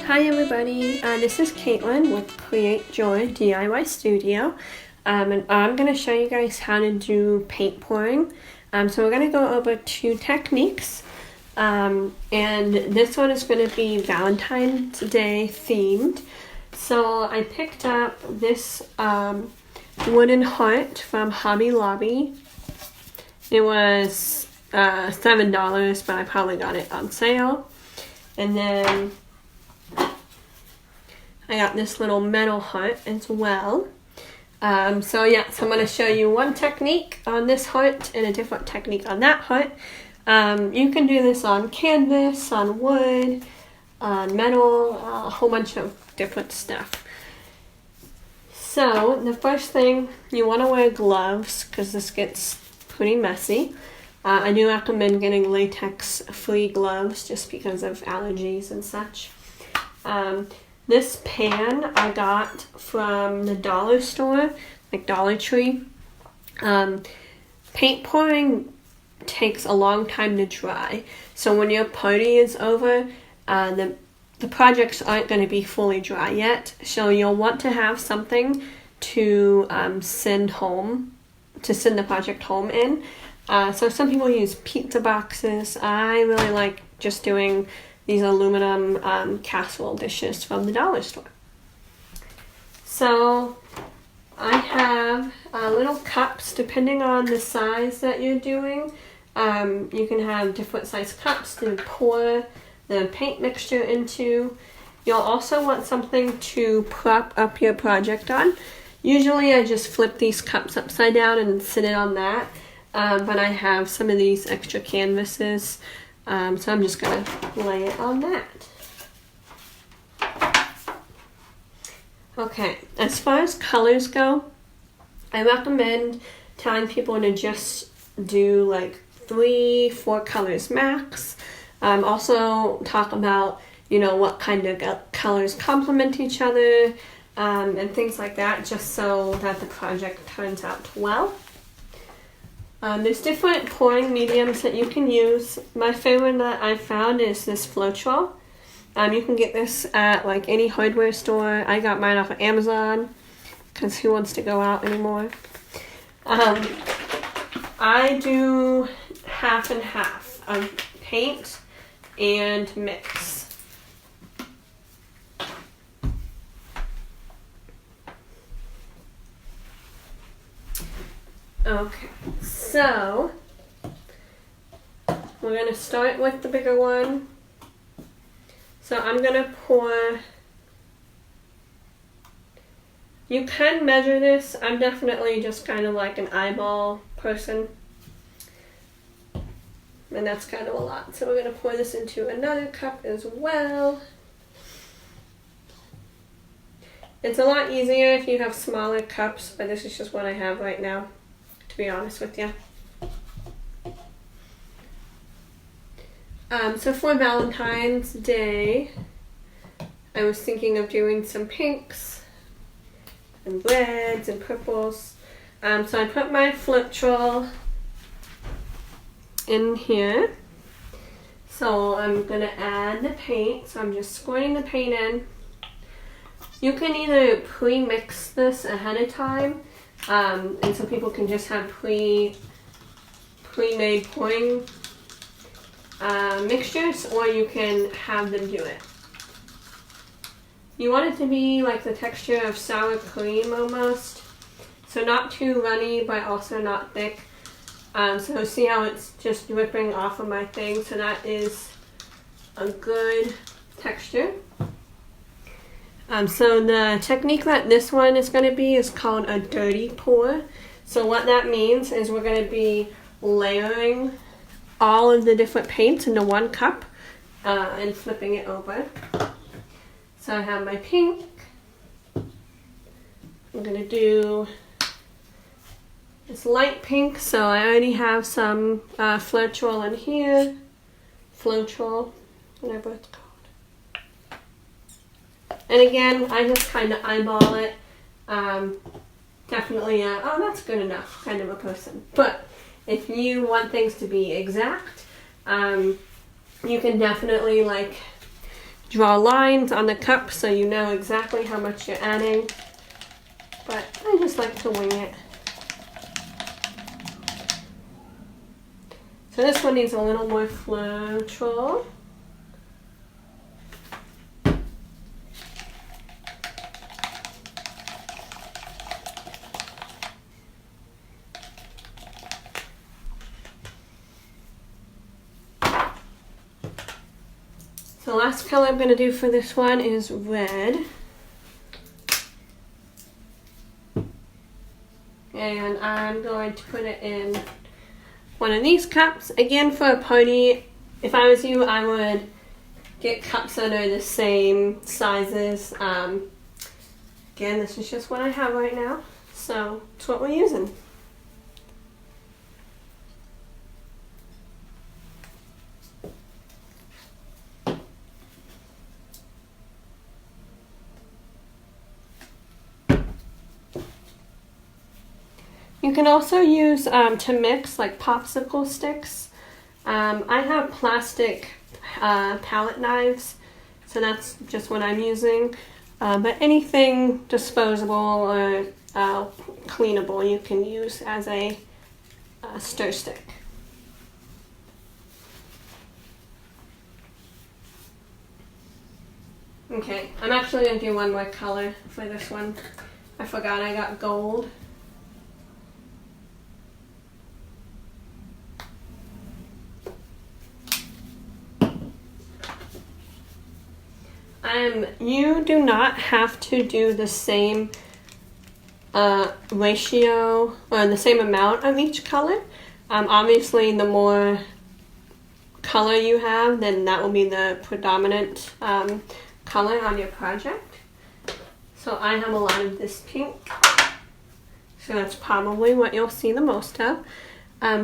Hi everybody, this is Kaitlynn with Create Joy DIY Studio, and I'm going to show you guys how to do paint pouring. So we're going to go over two techniques, and this one is going to be Valentine's Day themed. So I picked up this wooden heart from Hobby Lobby. It was $7, but I probably got it on sale. And then I got this little metal heart as well. So I'm going to show you one technique on this heart and a different technique on that heart. You can do this on canvas, on wood, on metal, a whole bunch of different stuff. So the first thing, you want to wear gloves because this gets pretty messy. I do recommend getting latex-free gloves just because of allergies and such. This pan I got from the dollar store, like Dollar Tree. Paint pouring takes a long time to dry. So when your party is over, the projects aren't going to be fully dry yet. So you'll want to have something to send the project home in. So some people use pizza boxes. I really like just doing these aluminum casserole dishes from the dollar store. So I have little cups depending on the size that you're doing. You can have different size cups to pour the paint mixture into. You'll also want something to prop up your project on. Usually I just flip these cups upside down and sit it on that. But I have some of these extra canvases, so I'm just going to lay it on that. Okay, as far as colors go, I recommend telling people to just do like 3-4 colors max. Also talk about, what kind of colors complement each other, and things like that, just so that the project turns out well. There's different pouring mediums that you can use. My favorite that I found is this Floetrol. You can get this at like any hardware store. I got mine off of Amazon because who wants to go out anymore? I do half and half of paint and mix. Okay, so we're going to start with the bigger one. So I'm going to pour. You can measure this. I'm definitely just kind of like an eyeball person. And that's kind of a lot. So we're going to pour this into another cup as well. It's a lot easier if you have smaller cups, but this is just what I have right now, to be honest with you. So for Valentine's Day, I was thinking of doing some pinks and reds and purples. So I put my Floetrol in here. So I'm going to add the paint. So I'm just squirting the paint in. You can either pre-mix this ahead of time, and so people can just have pre-made pouring mixtures, or you can have them do it. You want it to be like the texture of sour cream almost, so not too runny but also not thick. So see how it's just dripping off of my thing, so that is a good texture. So the technique that this one is going to be is called a dirty pour. So what that means is we're going to be layering all of the different paints into one cup and flipping it over. So I have my pink. I'm going to do this light pink. So I already have some Floetrol in here. Floetrol, whatever it's called. And again, I just kind of eyeball it. Definitely, oh, that's good enough kind of a person. But if you want things to be exact, you can definitely like draw lines on the cup so you know exactly how much you're adding. But I just like to wing it. So this one needs a little more flow control. The last color I'm going to do for this one is red. And I'm going to put it in one of these cups. Again, for a party, if I was you, I would get cups that are the same sizes. Again, this is just what I have right now, so it's what we're using. You can also use to mix like popsicle sticks. I have plastic palette knives, so that's just what I'm using. But anything disposable or cleanable you can use as a stir stick. Okay, I'm actually going to do one more color for this one. I forgot I got gold. You do not have to do the same ratio or the same amount of each color. Obviously, the more color you have, then that will be the predominant color on your project. So I have a lot of this pink, so that's probably what you'll see the most of.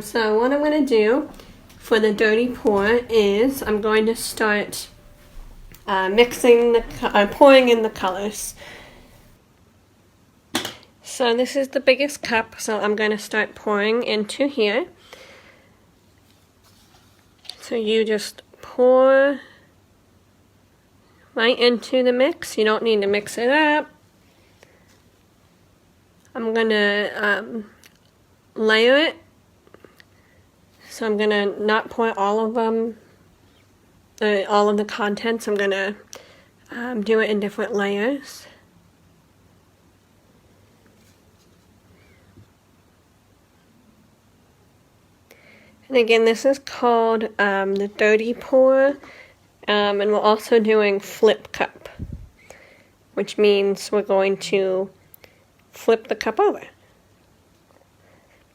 So what I'm going to do for the dirty pour is I'm going to start pouring in the colors. So this is the biggest cup, so I'm going to start pouring into here. So you just pour right into the mix. You don't need to mix it up. I'm going to layer it. So I'm going to not pour all of them. All of the contents. I'm gonna do it in different layers. And again, this is called the dirty pour, and we're also doing flip cup, which means we're going to flip the cup over.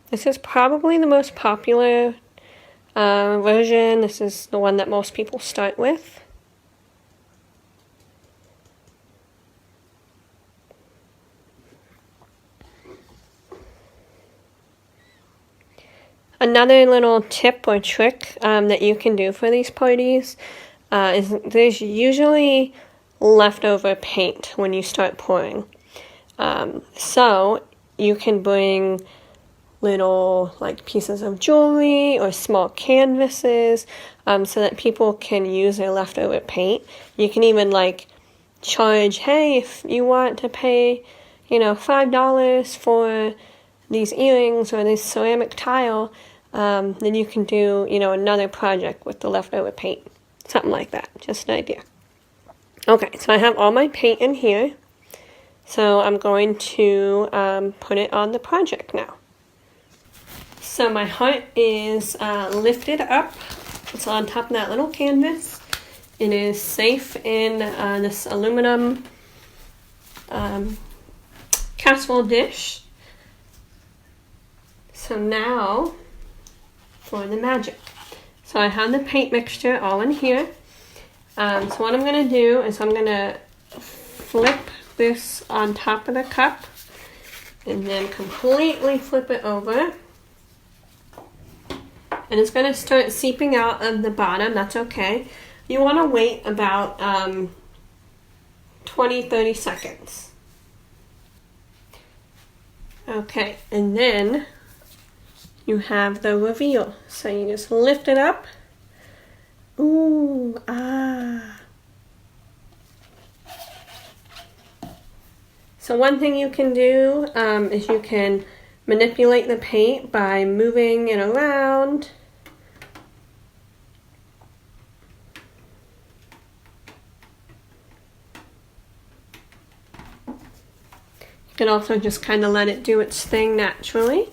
This is probably the most popular version. This is the one that most people start with. Another little tip or trick that you can do for these parties is there's usually leftover paint when you start pouring. So you can bring little like pieces of jewelry or small canvases so that people can use their leftover paint. You can even like charge, hey, if you want to pay, $5 for these earrings or this ceramic tile, then you can do, another project with the leftover paint. Something like that, just an idea. Okay, so I have all my paint in here. So I'm going to put it on the project now. So my heart is lifted up. It's on top of that little canvas. It is safe in this aluminum casserole dish. So now for the magic. So I have the paint mixture all in here. So what I'm going to do is I'm going to flip this on top of the cup and then completely flip it over. And it's going to start seeping out of the bottom. That's okay. You want to wait about 20-30 seconds. Okay, and then you have the reveal. So you just lift it up. Ooh, ah. So one thing you can do is you can manipulate the paint by moving it around. You can also just kind of let it do its thing naturally.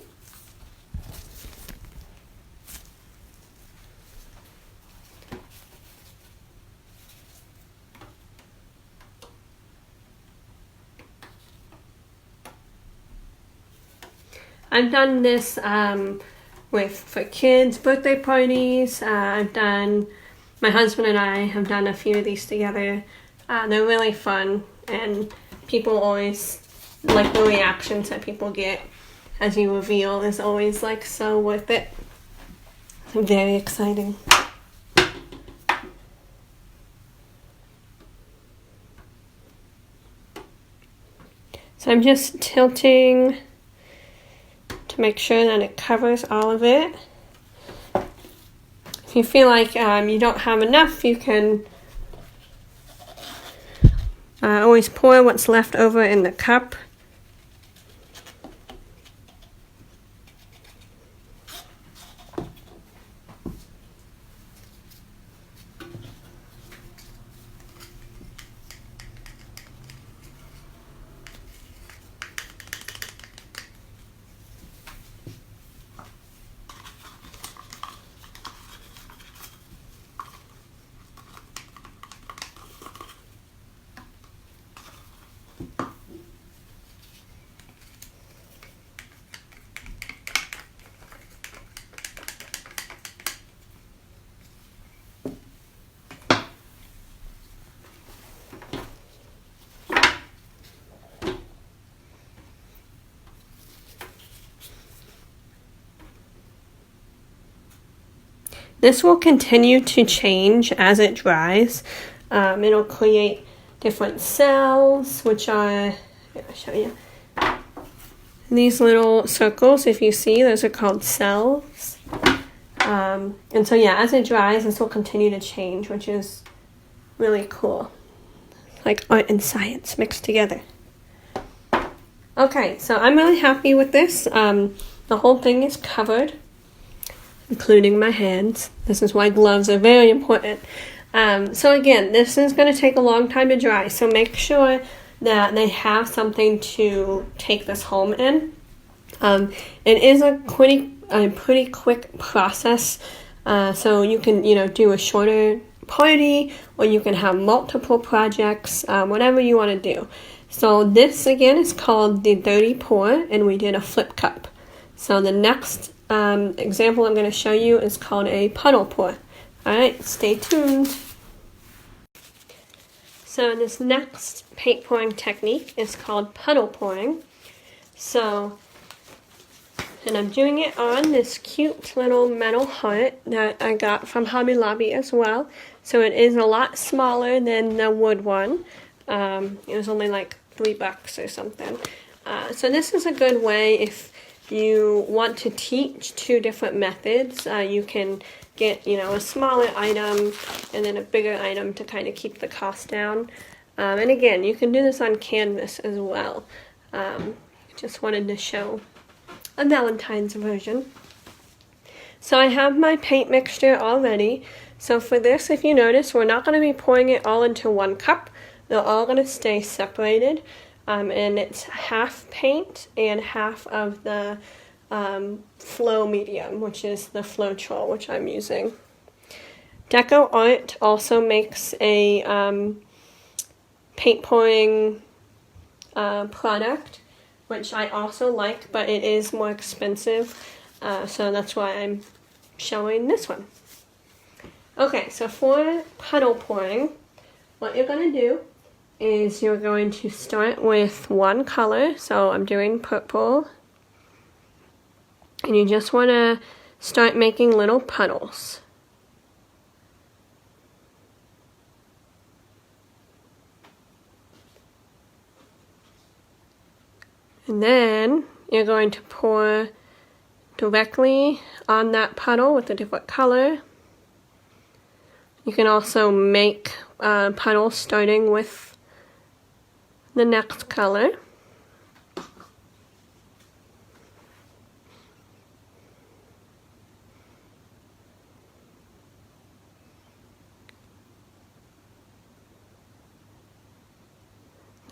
I've done this for kids' birthday parties. My husband and I have done a few of these together. They're really fun, and people always like the reactions that people get as you reveal is always like so worth it. It's very exciting. So I'm just tilting to make sure that it covers all of it. If you feel like you don't have enough, you can always pour what's left over in the cup. This will continue to change as it dries. It'll create different cells, which are, I'll show you. These little circles, if you see, those are called cells. And so yeah, as it dries, this will continue to change, which is really cool. Like art and science mixed together. Okay, so I'm really happy with this. The whole thing is covered, including my hands. This is why gloves are very important. So again, this is going to take a long time to dry, so make sure that they have something to take this home in. It is a pretty quick process, so you can do a shorter party, or you can have multiple projects, whatever you want to do. So this again is called the dirty pour, and we did a flip cup. So the next example I'm going to show you is called a puddle pour. Alright, stay tuned. So this next paint pouring technique is called puddle pouring. And I'm doing it on this cute little metal heart that I got from Hobby Lobby as well. So it is a lot smaller than the wood one. It was only like $3 or something. So this is a good way if you want to teach two different methods. You can get a smaller item and then a bigger item to kind of keep the cost down. And again, you can do this on canvas as well. Just wanted to show a Valentine's version. So I have my paint mixture all ready. So for this, if you notice, we're not going to be pouring it all into one cup. They're all going to stay separated. And it's half paint and half of the flow medium, which is the Floetrol, which I'm using. Deco Art also makes a paint pouring product, which I also like, but it is more expensive, so that's why I'm showing this one. Okay, so for puddle pouring, what you're going to do is you're going to start with one color. So I'm doing purple, and you just want to start making little puddles. And then you're going to pour directly on that puddle with a different color. You can also make puddles starting with the next color.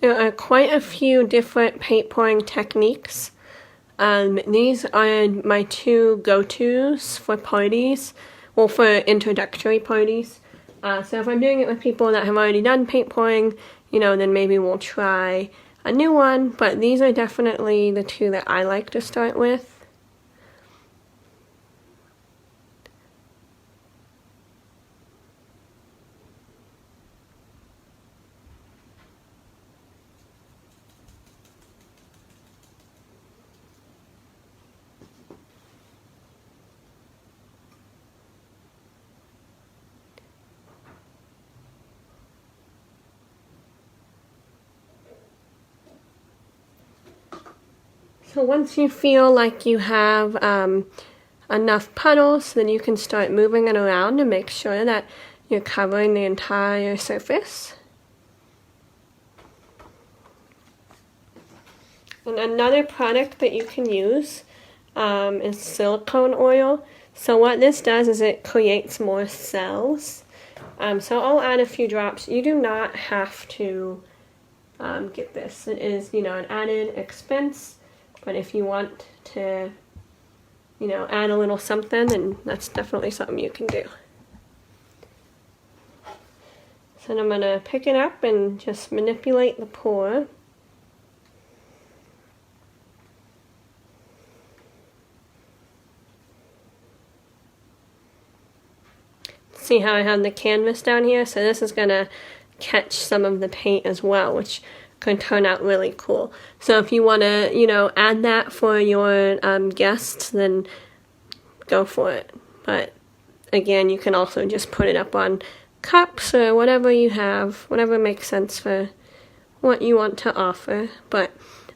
There are quite a few different paint pouring techniques. These are my two go-tos for parties, well, for introductory parties. So if I'm doing it with people that have already done paint pouring, you know, then maybe we'll try a new one, but these are definitely the two that I like to start with. So once you feel like you have enough puddles, then you can start moving it around to make sure that you're covering the entire surface. And another product that you can use is silicone oil. So what this does is it creates more cells. So I'll add a few drops. You do not have to get this. It is, you know, an added expense. But if you want to, you know, add a little something, then that's definitely something you can do. So then I'm going to pick it up and just manipulate the pour. See how I have the canvas down here? So this is going to catch some of the paint as well, which can turn out really cool. So if you want to, you know, add that for your guests, then go for it. But again, you can also just put it up on cups or whatever you have, whatever makes sense for what you want to offer. But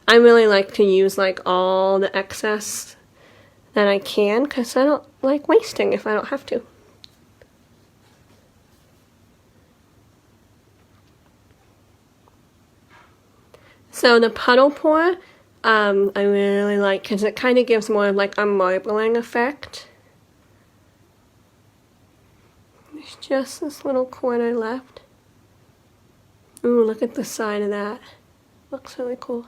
I really like to use like all the excess that I can, because I don't like wasting if I don't have to. So the puddle pour, I really like because it kind of gives more of like a marbling effect. There's just this little corner left. Ooh, look at the side of that. Looks really cool.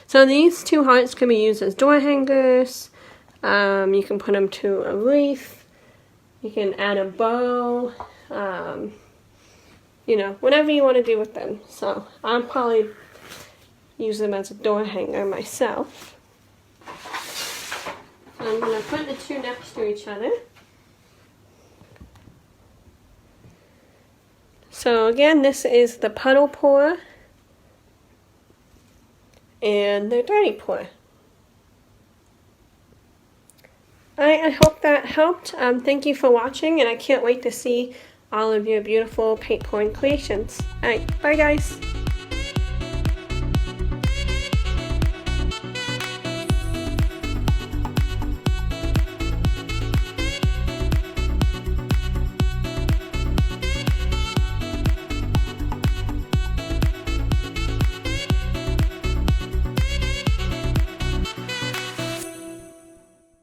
So these two hearts can be used as door hangers. You can put them to a wreath. You can add a bow. You know, whatever you want to do with them. So I'll probably use them as a door hanger myself. So I'm going to put the two next to each other. So again, this is the puddle pour and the dirty pour. I hope that helped. Thank you for watching, and I can't wait to see all of your beautiful paint pouring creations. Alright, bye guys!